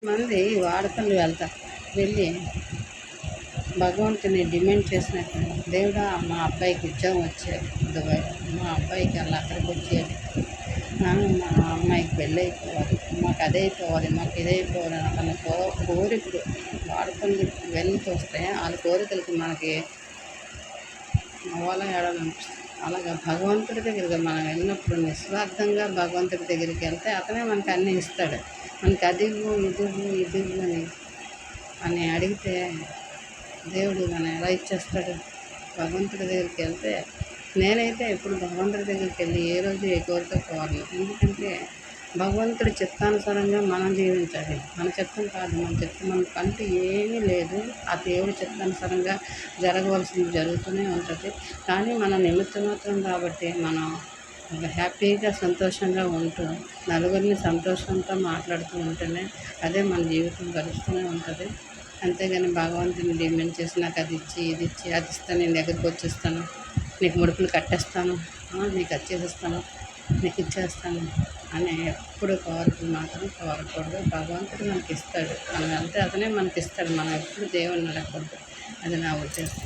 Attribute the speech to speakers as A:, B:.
A: మంది వాడుకలు వెళ్ళి భగవంతుని డిమాండ్ చేసినట్టు, దేవుడా మా అబ్బాయికి ఉద్యోగం వచ్చేది దుబాయ్, మా అబ్బాయికి అలా అక్కడికి వచ్చేది, మా అమ్మాయికి పెళ్ళి అయిపోవాలి, మాకు అదే అయిపోవాలి, మాకు ఇదే అయిపోవాలి అన్న కోరికలు వాడుకలు వెళ్ళి చూస్తే వాళ్ళ కోరికలకి మనకి నవ్వాలా ఏడాలనిపిస్తుంది. అలాగా భగవంతుడి దగ్గరికి మనం వెళ్ళినప్పుడు నిస్వార్థంగా భగవంతుడి దగ్గరికి వెళ్తే అతనే మనకు అన్నీ ఇస్తాడు. మనకి అదివ్వు ఇదివ్వు అని అడిగితే దేవుడు మనం ఎలా ఇచ్చేస్తాడు? భగవంతుడి దగ్గరికి వెళ్తే నేనైతే ఎప్పుడు భగవంతుడి దగ్గరికి వెళ్ళి ఏ రోజు ఏ కోరిక కోరను. ఎందుకంటే భగవంతుడి చిత్తానుసారంగా మనం జీవించాలి. మన చిత్తం కాదు, మన కంటూ ఏమీ లేదు. ఆ దేవుడి చిత్తానుసారంగా జరగవలసింది జరుగుతూనే ఉంటుంది. కానీ మన నిమిత్త మాత్రం కాబట్టి మనం హ్యాపీగా సంతోషంగా ఉంటూ నలుగురిని సంతోషంతో మాట్లాడుతూ ఉంటేనే అదే మన జీవితం గడుస్తూనే ఉంటుంది. అంతేగాని భగవంతుని డిమాండ్ చేసి నాకు అది ఇచ్చి ఇది ఇచ్చి అది ఇస్తాను, నేను దగ్గరికి వచ్చేస్తాను, నీకు ముడుపులు కట్టేస్తాను, నీకు అది చేసేస్తాను, నీకు ఇచ్చేస్తాను అని ఎప్పుడు కోరికలు మాత్రం కోరకూడదు. భగవంతుడు మనకి ఇస్తాడు, మనం వెళ్తే అతనే మనకి ఇస్తాడు. మనం ఎప్పుడు దేవుణ్ణి అడగకూడదు. అది నా ఉద్దేశం.